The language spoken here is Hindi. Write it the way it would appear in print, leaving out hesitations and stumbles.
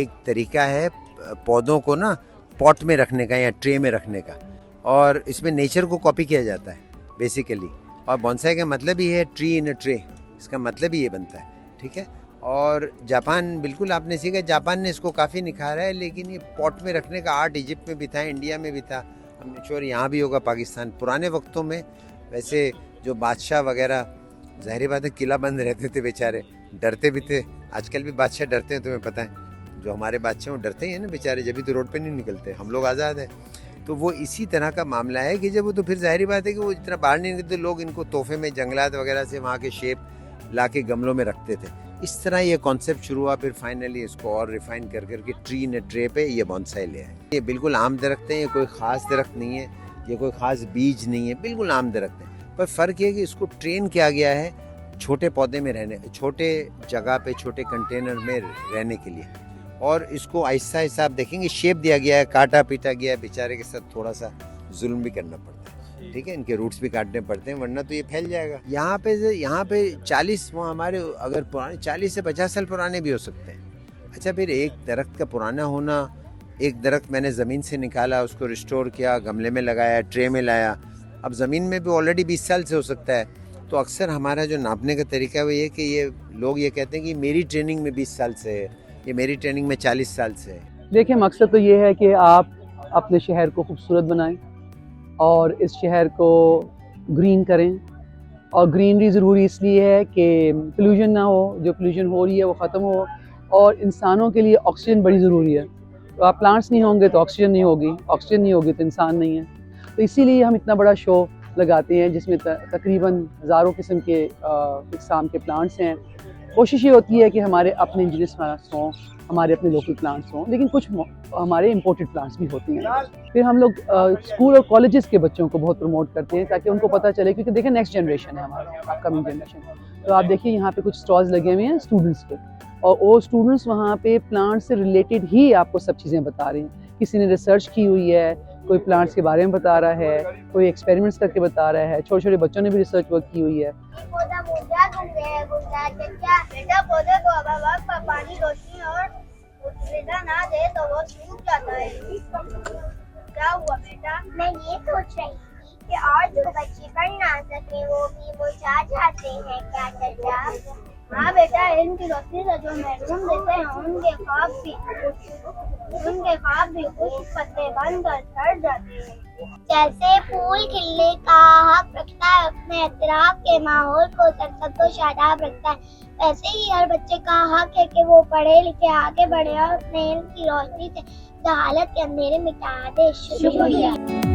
एक तरीका है पौधों को ना पॉट में रखने का या ट्रे में रखने का, और इसमें नेचर को कॉपी किया जाता है बेसिकली। और बोनसाई का मतलब ही है ट्री इन अ ट्रे, इसका मतलब ही ये बनता है, ठीक है। और जापान, बिल्कुल आपने सीखा, जापान ने इसको काफ़ी निखारा है, लेकिन ये पॉट में रखने का आर्ट इजिप्ट में भी था, इंडिया में भी था, हम श्योर यहाँ भी होगा, पाकिस्तान। पुराने वक्तों में वैसे जो बादशाह वगैरह, ज़ाहिर बात है किला बंद रहते थे बेचारे, डरते भी थे। आजकल भी बादशाह डरते हैं, तुम्हें पता है, जो हमारे बादशाह वो डरते ही हैं ना बेचारे, जब भी तो रोड पे नहीं निकलते, हम लोग आज़ाद हैं। तो वो इसी तरह का मामला है कि जब वो, तो फिर जाहिर बात है कि वो इतना बाहर नहीं निकलते, लोग इनको तोहफे में जंगलात वगैरह से वहाँ के शेप ला के गमलों में रखते थे। इस तरह ये कॉन्सेप्ट शुरू हुआ, फिर फाइनली इसको और रिफाइन कर करके ट्री इन ट्रे पे ये बोनसाई ले आए। ये बिल्कुल आम दरख्त है, ये कोई ख़ास दरख्त नहीं है, ये कोई ख़ास बीज नहीं है, बिल्कुल आम दरख्त है। पर फ़र्क ये है कि इसको ट्रेन किया गया है छोटे पौधे में रहने, छोटे जगह पे, छोटे कंटेनर में रहने के लिए। और इसको आहिस्ता आहिस्ता आप देखेंगे शेप दिया गया है, काटा पीटा गया है, बेचारे के साथ थोड़ा सा जुल्म भी करना पड़ता है, ठीक है, इनके रूट्स भी काटने पड़ते हैं, वरना तो ये फैल जाएगा। यहाँ पे 40, वो हमारे अगर पुराने 40 से 50 साल पुराने भी हो सकते हैं। अच्छा, फिर एक दरख्त का पुराना होना, एक दरख्त मैंने ज़मीन से निकाला, उसको रिस्टोर किया, गमले में लगाया, ट्रे में लाया, अब ज़मीन में भी ऑलरेडी 20 साल से हो सकता है। तो अक्सर हमारा जो नापने का तरीका है वो ये कि ये लोग ये कहते हैं कि मेरी ट्रेनिंग में 20 साल से है, ये मेरी ट्रेनिंग में 40 साल से है। देखिए, मकसद तो ये है कि आप अपने शहर को खूबसूरत बनाएं और इस शहर को ग्रीन करें। और ग्रीनरी ज़रूरी इसलिए है कि पोल्यूशन ना हो, जो पोल्यूशन हो रही है वो ख़त्म हो, और इंसानों के लिए ऑक्सीजन बड़ी ज़रूरी है। तो आप प्लांट्स नहीं होंगे तो ऑक्सीजन नहीं होगी, ऑक्सीजन नहीं होगी तो इंसान नहीं है। तो इसीलिए हम इतना बड़ा शो लगाते हैं जिसमें तकरीबन हज़ारों किस्म के इकसाम के प्लांट्स हैं। कोशिश ये होती है कि हमारे अपने इंडिजिनस प्लांट्स हों, हमारे अपने लोकल प्लांट्स हों, लेकिन कुछ हमारे इंपोर्टेड प्लांट्स भी होती हैं। फिर हम लोग स्कूल और कॉलेजेस के बच्चों को बहुत प्रमोट करते हैं ताकि उनको पता चले, क्योंकि देखिए नेक्स्ट जनरेशन है हमारा, अपकमिंग जनरेशन। तो आप देखिए यहाँ पे कुछ स्टॉल्स लगे हुए हैं स्टूडेंट्स के, और वो स्टूडेंट्स वहाँ पे प्लांट्स से रिलेटेड ही आपको सब चीज़ें बता रहे हैं। किसी ने रिसर्च की हुई है, कोई प्लांट्स के बारे में बता रहा है, कोई एक्सपेरिमेंट्स करके बता रहा है, छोटे छोटे बच्चों ने भी रिसर्च वर्क की हुई है। पौधे को अगर पानी, रोशनी और सुविधा ना दे तो वो सूख जाता है। क्या हुआ बेटा? मैं ये सोच रही थी कि और जो बच्चे पढ़ ना सके वो भी वो चाहते हैं क्या चाचा? हाँ बेटा, इनकी रोशनी से जो महरूम देते हैं उनके ख्वाब भी कुछ पत्ते बनकर झड़ जाते हैं। जैसे फूल खिलने का हक रखता है, अपने इतराफ के माहौल को सरसब्ज़ व शादाब रखता है, वैसे ही हर बच्चे का हक है कि वो पढ़े लिखे आगे बढ़े और अपने इल्म की रोशनी से जहालत के अंधेरे मिटा दे। शुक्रिया।